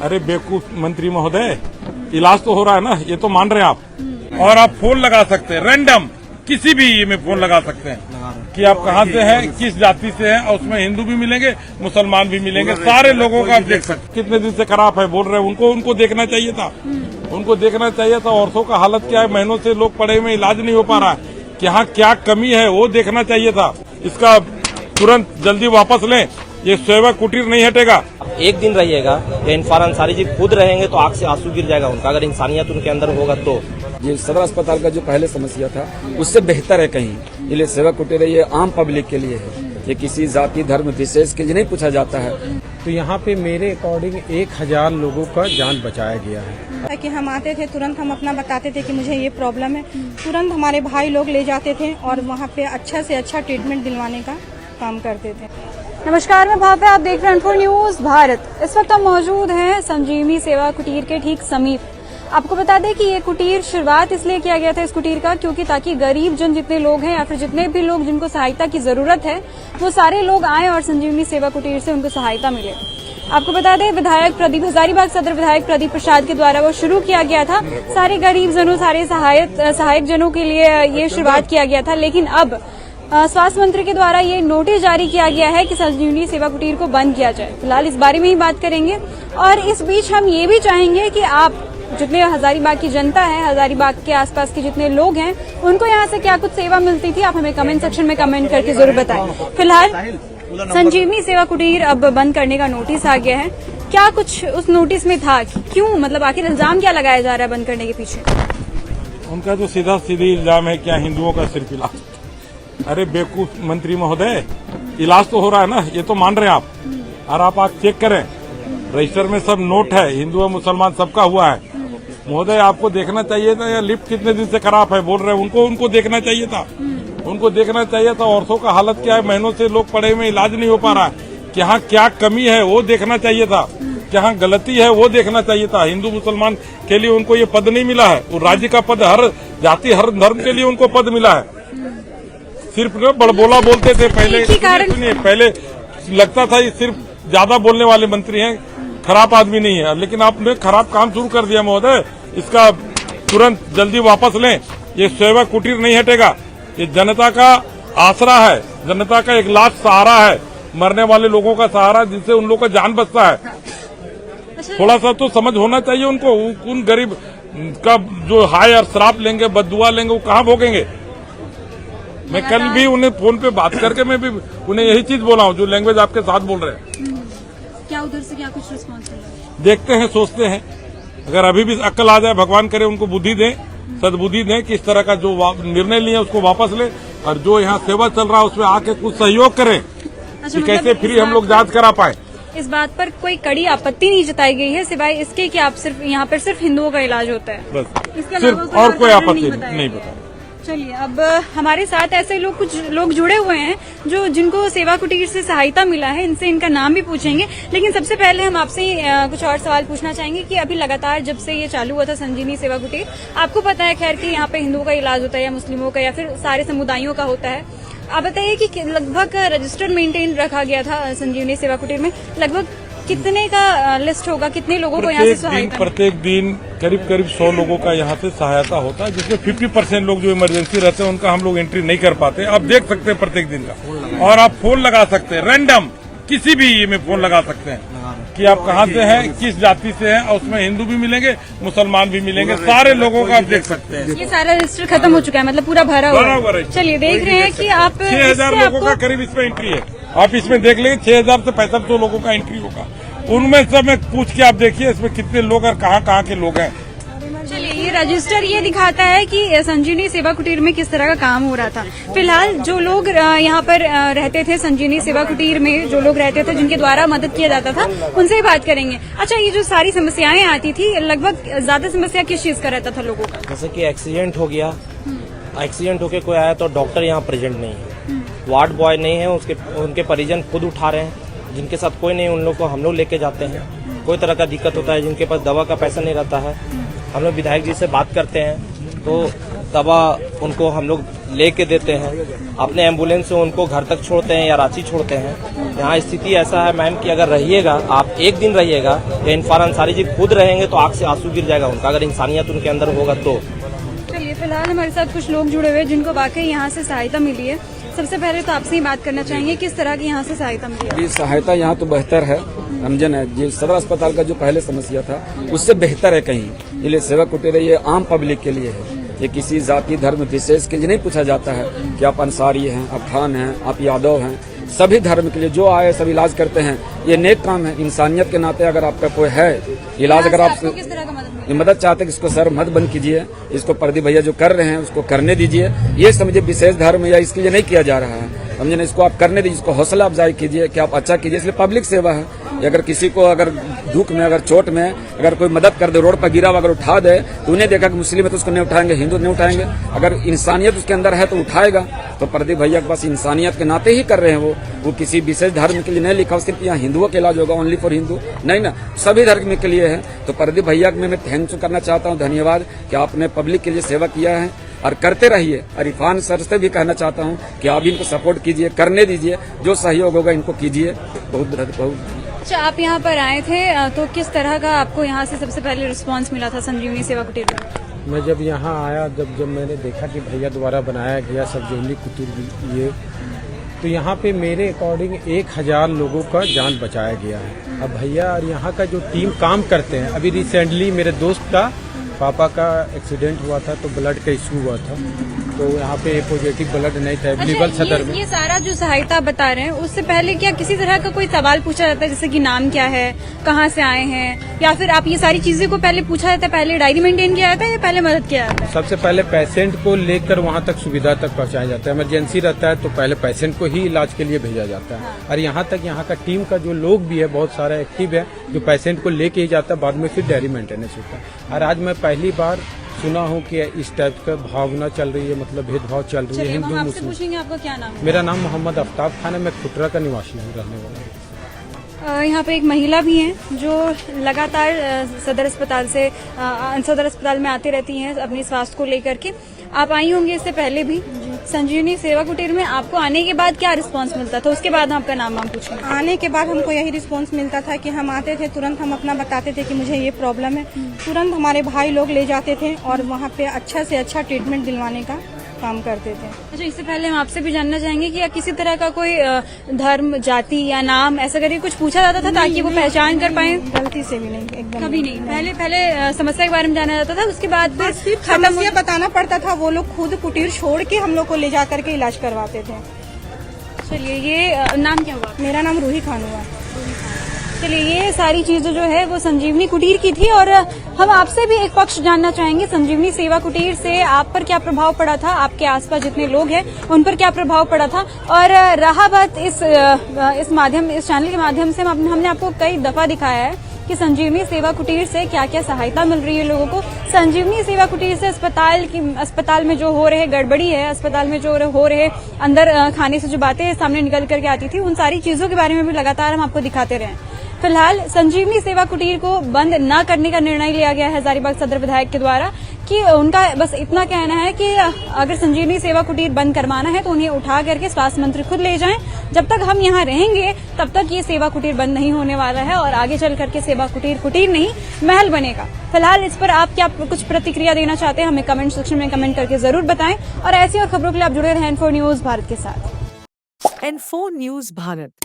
अरे बेवकूफ मंत्री महोदय, इलाज तो हो रहा है ना, ये तो मान रहे हैं आप। और आप फोन लगा सकते हैं रैंडम, किसी भी ये में फोन लगा सकते हैं कि आप कहाँ से हैं, किस जाति से हैं, और उसमें हिंदू भी मिलेंगे, मुसलमान भी मिलेंगे, सारे लोगों का आप देख सकते हैं। कितने दिन से खराब है बोल रहे हैं, उनको देखना चाहिए था, उनको देखना चाहिए था। औरतों का हालत क्या है, महीनों से लोग पड़े हुए, इलाज नहीं हो पा रहा है, यहाँ क्या कमी है वो देखना चाहिए था। इसका तुरंत जल्दी वापस लें, ये सेवा कुटीर नहीं हटेगा। एक दिन रहिएगा, इरफान अंसारी जी खुद रहेंगे तो आंख से आंसू गिर जाएगा उनका, अगर इंसानियत उनके अंदर होगा तो। ये सदर अस्पताल का जो पहले समस्या था उससे बेहतर है कहीं, ये सेवा कुटीर ये आम पब्लिक के लिए है, ये किसी जाति धर्म विशेष के लिए नहीं पूछा जाता है। तो यहाँ पे मेरे अकॉर्डिंग 1000 लोगों का जान बचाया गया है। कि हम आते थे, तुरंत हम अपना बताते थे कि मुझे ये प्रॉब्लम है, तुरंत हमारे भाई लोग ले जाते थे और वहाँ पे अच्छा से अच्छा ट्रीटमेंट दिलवाने का काम करते थे। नमस्कार, मैं भाव्या, आप देख रहे हैं N4 न्यूज भारत। इस वक्त हम मौजूद हैं संजीवनी सेवा कुटीर के ठीक समीप। आपको बता दें कि ये कुटीर शुरुआत इसलिए किया गया था इस कुटीर का क्योंकि ताकि गरीब जन जितने लोग हैं या फिर जितने भी लोग जिनको सहायता की जरूरत है वो सारे लोग आए और संजीवनी सेवा कुटीर से उनको सहायता मिले। आपको बता दें विधायक प्रदीप, हजारीबाग सदर विधायक प्रदीप प्रसाद के द्वारा वो शुरू किया गया था। सारे गरीब जनों, सारे सहायक जनों के लिए ये शुरुआत किया गया था, लेकिन अब स्वास्थ्य मंत्री के द्वारा ये नोटिस जारी किया गया है कि संजीवनी सेवा कुटीर को बंद किया जाए। फिलहाल इस बारे में ही बात करेंगे और इस बीच हम ये भी चाहेंगे कि आप जितने हजारीबाग की जनता है, हजारीबाग के आसपास के जितने लोग हैं, उनको यहाँ से क्या कुछ सेवा मिलती थी, आप हमें कमेंट सेक्शन में कमेंट करके जरूर बताएं। फिलहाल संजीवनी सेवा कुटीर अब बंद करने का नोटिस आ गया है। क्या कुछ उस नोटिस में था, क्यों, मतलब आखिर इल्जाम क्या लगाया जा रहा है बंद करने के पीछे? उनका जो सीधा सीधी इल्जाम है क्या हिंदुओं का सिर्फ इलाज। अरे बेवकूफ मंत्री महोदय, इलाज तो हो रहा है ना, ये तो मान रहे हैं आप। और आप चेक करें, रजिस्टर में सब नोट है, हिंदू और मुसलमान सबका हुआ है। महोदय आपको देखना चाहिए था, या लिफ्ट कितने दिन से खराब है बोल रहे हैं, उनको देखना चाहिए था, उनको देखना चाहिए था। औरतों का हालत क्या है, महीनों से लोग पड़े हुए, इलाज नहीं हो पा रहा है, यहाँ क्या कमी है वो देखना चाहिए था, यहाँ गलती है वो देखना चाहिए था। हिंदू मुसलमान के लिए उनको ये पद नहीं मिला है, वो राज्य का पद हर जाति हर धर्म के लिए उनको पद मिला है। सिर्फ बड़बोला बोलते थे पहले, सुनिए, पहले लगता था ये सिर्फ ज्यादा बोलने वाले मंत्री हैं, खराब आदमी नहीं है, लेकिन आपने खराब काम शुरू कर दिया महोदय। इसका तुरंत जल्दी वापस लें, ये सेवा कुटीर नहीं हटेगा। ये जनता का आसरा है, जनता का एक लाख सहारा है, मरने वाले लोगों का सहारा, जिससे उन लोगों का जान बचता है। थोड़ा सा तो समझ होना चाहिए उनको। उन गरीब का जो हाय और श्राप लेंगे, बददुआ लेंगे, वो कहाँ भोगेंगे। मैं कल भी उन्हें फोन पे बात करके मैं भी उन्हें यही चीज बोला हूँ जो लैंग्वेज आपके साथ बोल रहे हैं। क्या उधर से क्या कुछ रिस्पॉन्स मिला? देखते हैं, सोचते हैं, अगर अभी भी अक्ल आ जाए, भगवान करे उनको बुद्धि दें, सद्बुद्धि दें कि इस तरह का जो निर्णय लिया उसको वापस ले, और जो यहाँ सेवा चल रहा है उसमें आके कुछ सहयोग करें कि कैसे फ्री हम लोग जांच करा पाए। इस बात पर कोई कड़ी आपत्ति नहीं जताई गई है सिवाय इसके कि आप सिर्फ यहाँ पर सिर्फ हिंदुओं का इलाज होता है, बस, इसके सिर्फ और कोई आपत्ति नहीं बताया। चलिए, अब हमारे साथ ऐसे लोग, कुछ लोग जुड़े हुए हैं जो जिनको सेवा कुटीर से सहायता मिला है, इनसे इनका नाम भी पूछेंगे। लेकिन सबसे पहले हम आपसे कुछ और सवाल पूछना चाहेंगे कि अभी लगातार जब से ये चालू हुआ था संजीवनी सेवा कुटीर, आपको पता है खैर कि यहाँ पे हिंदुओं का इलाज होता है या मुस्लिमों का या फिर सारे समुदायों का होता है। आप बताइए कि लगभग रजिस्टर मेंटेन रखा गया था संजीवनी सेवा कुटीर में, लगभग कितने का लिस्ट होगा, कितने लोगों को यहाँ से सहायता? प्रत्येक दिन करीब 100 लोगों का यहाँ से सहायता होता है, जिसमें 50% लोग जो इमरजेंसी रहते हैं उनका हम लोग एंट्री नहीं कर पाते। आप देख सकते हैं प्रत्येक दिन का, और आप फोन लगा सकते हैं रैंडम, किसी भी ये में फोन लगा सकते हैं कि आप कहाँ से हैं, किस जाति से हैं, और उसमें हिंदू भी मिलेंगे, मुसलमान भी मिलेंगे, सारे लोगों का आप देख सकते हैं। ये सारा रजिस्टर खत्म हो चुका है, मतलब पूरा भरा हुआ है। चलिए, देख रहे हैं कि आप 6000 लोगों का करीब इसमें एंट्री है। आप इसमें देख लेंगे 6000 से 6500 लोगों का एंट्री होगा। उनमें सब में पूछ के आप देखिए इसमें कितने लोग और कहाँ के लोग हैं। चलिए, ये रजिस्टर ये दिखाता है कि संजीवनी सेवा कुटीर में किस तरह का काम हो रहा था। फिलहाल जो लोग यहाँ पर रहते थे संजीवनी सेवा कुटीर में, जो लोग रहते थे जिनके द्वारा मदद किया जाता था, उनसे ही बात करेंगे। अच्छा, ये जो सारी समस्याएं आती थी, लगभग ज्यादा समस्या किस चीज का रहता था लोगों का? जैसे कि एक्सीडेंट हो गया, एक्सीडेंट होके कोई आया तो डॉक्टर यहाँ प्रेजेंट नहीं है, वार्ड बॉय नहीं है, उनके परिजन खुद उठा रहे हैं, जिनके साथ कोई नहीं उन लोग को हम लोग लेके जाते हैं। कोई तरह का दिक्कत होता है, जिनके पास दवा का पैसा नहीं रहता है, हम लोग विधायक जी से बात करते हैं तो दवा उनको हम लोग लेके देते हैं, अपने एम्बुलेंस से उनको घर तक छोड़ते हैं या रांची छोड़ते हैं। यहाँ स्थिति ऐसा है मैम कि अगर रहिएगा, आप एक दिन रहिएगा या इरफान अंसारी जी खुद रहेंगे तो आंख से आंसू गिर जाएगा उनका, अगर इंसानियत उनके अंदर होगा तो। चलिए, फिलहाल हमारे साथ कुछ लोग जुड़े हुए हैं जिनको वाकई यहाँ से सहायता मिली है। सबसे पहले तो आपसे ही बात करना चाहेंगे, किस तरह की यहाँ से सहायता मिली है? ये सहायता यहाँ तो बेहतर है, समझन है। ये सदर अस्पताल का जो पहले समस्या था उससे बेहतर है कहीं। ये सेवा कुटीर ये आम पब्लिक के लिए है, ये किसी जाति धर्म विशेष के लिए नहीं पूछा जाता है कि आप अंसारी हैं, आप खान हैं, आप यादव हैं। सभी धर्म के लिए जो आए सब इलाज करते हैं। ये नेक काम है। इंसानियत के नाते अगर आपका कोई है इलाज, अगर आप किस तरह का मदद चाहते हैं, इसको सर मत बंद कीजिए, इसको प्रदीप भैया जो कर रहे हैं उसको करने दीजिए। ये समझिए विशेष धर्म या इसके लिए नहीं किया जा रहा है, समझे ना। इसको आप करने दीजिए, इसको हौसला अफजाई कीजिए कि आप अच्छा कीजिए। इसलिए पब्लिक सेवा है। अगर किसी को अगर दुख में, अगर चोट में, अगर कोई मदद कर दे, रोड पर गिरा हुआ अगर उठा दे, तो उन्हें देखा कि मुस्लिम है तो उसको नहीं उठाएंगे, हिंदू नहीं उठाएंगे। अगर इंसानियत उसके अंदर है तो उठाएगा। तो प्रदीप भैया के पास इंसानियत के नाते ही कर रहे हैं। वो किसी विशेष धर्म के लिए नहीं लिखा सिर्फ यहाँ हिंदुओं का इलाज होगा, ओनली फॉर हिंदू नहीं ना, सभी धर्म के लिए है। तो प्रदीप भैया को मैं थैंक यू करना चाहता हूँ, धन्यवाद कि आपने पब्लिक के लिए सेवा किया है और करते रहिए। और इरफान सर से भी कहना चाहता हूँ कि आप इनको सपोर्ट कीजिए, करने दीजिए, जो सहयोग होगा इनको कीजिए। बहुत अच्छा, आप यहाँ पर आए थे तो किस तरह का आपको यहाँ से सबसे पहले रिस्पांस मिला था संजीवनी सेवा कुटीर में? मैं जब यहाँ आया, जब मैंने देखा कि भैया द्वारा बनाया गया संजीवनी कुटीर ये, तो यहाँ पे मेरे अकॉर्डिंग 1000 लोगों का जान बचाया गया है। अब भैया और यहाँ का जो टीम काम करते हैं, अभी रिसेंटली मेरे दोस्त का पापा का एक्सीडेंट हुआ था तो ब्लड का इशू हुआ था, तो यहाँ पे पॉजिटिव ब्लड नहीं था अवेलेबल सदर में। ये सारा जो सहायता बता रहे हैं, उससे पहले क्या किसी तरह का कोई सवाल पूछा जाता है, जैसे कि नाम क्या है, कहाँ से आए हैं, या फिर आप ये सारी चीजें को पहले पूछा जाता है, पहले डायरी मेंटेन किया जाता है या पहले मदद किया जाता है? सबसे पहले पेशेंट को लेकर वहाँ तक सुविधा तक पहुँचाया जाता है। इमरजेंसी रहता है तो पहले पेशेंट को ही इलाज के लिए भेजा जाता है। और यहाँ तक यहाँ का टीम का जो लोग भी है बहुत सारा एक्टिव है, जो पेशेंट को लेके ही जाता है, बाद में फिर डायरी मेंटेनेंस होता है। और आज मैं पहली बार सुना हूँ कि इस टाइप का भावना चल रही है, मतलब भेदभाव चल रही है हिंदू मुस्लिम। पूछेंगे आपका क्या नाम है? मेरा नाम मोहम्मद आफ्ताब खान है, मैं खुटरा का निवासी हूँ, रहने वाला हूँ। यहाँ पे एक महिला भी हैं जो लगातार सदर अस्पताल में आती रहती हैं अपने स्वास्थ्य को लेकर के। आप आई होंगी इससे पहले भी संजीवनी सेवा कुटीर में। आपको आने के बाद क्या रिस्पांस मिलता था? उसके बाद आपका नाम हम पूछेंगे। आने के बाद हमको यही रिस्पांस मिलता था कि हम आते थे, तुरंत हम अपना बताते थे कि मुझे ये प्रॉब्लम है, तुरंत हमारे भाई लोग ले जाते थे और वहाँ पे अच्छा से अच्छा ट्रीटमेंट दिलवाने का काम करते थे। अच्छा, इससे पहले हम आपसे भी जानना चाहेंगे कि किसी तरह का कोई धर्म, जाति या नाम ऐसा करके कुछ पूछा जाता था ताकि वो पहचान कर पाए? गलती से भी नहीं, एकदम कभी नहीं। पहले समस्या के बारे में जाना जाता था, उसके बाद सिर्फ समस्या बताना पड़ता था। वो लोग खुद कुटीर छोड़ के हम लोग को ले जा करके इलाज करवाते थे। चलिए, ये नाम क्या हुआ? मेरा नाम रूही खान हुआ। चलिए, ये सारी चीजें जो है वो संजीवनी कुटीर की थी। और हम आपसे भी एक पक्ष जानना चाहेंगे, संजीवनी सेवा कुटीर से आप पर क्या प्रभाव पड़ा था, आपके आसपास जितने लोग हैं उन पर क्या प्रभाव पड़ा था। और रहा बात इस चैनल के माध्यम से हमने आपको कई दफा दिखाया है कि संजीवनी सेवा कुटीर से क्या क्या सहायता मिल रही है लोगों को। संजीवनी सेवा कुटीर से अस्पताल में जो हो रहे गड़बड़ी है, अस्पताल में जो हो रहे अंदर खाने से जो बातें सामने निकल करके आती थी, उन सारी चीजों के बारे में भी लगातार हम आपको दिखाते रहे। फिलहाल संजीवनी सेवा कुटीर को बंद न करने का निर्णय लिया गया है हजारीबाग सदर विधायक के द्वारा, कि उनका बस इतना कहना है कि अगर संजीवनी सेवा कुटीर बंद करवाना है तो उन्हें उठा करके स्वास्थ्य मंत्री खुद ले जाएं। जब तक हम यहाँ रहेंगे तब तक ये सेवा कुटीर बंद नहीं होने वाला है और आगे चल करके सेवा कुटीर नहीं महल बनेगा। फिलहाल इस पर आप क्या कुछ प्रतिक्रिया देना चाहते हैं, हमें कमेंट सेक्शन में कमेंट करके जरूर बताएं। और ऐसी और खबरों के लिए आप जुड़े रहें N4 न्यूज भारत के साथ। N4 news Bharat.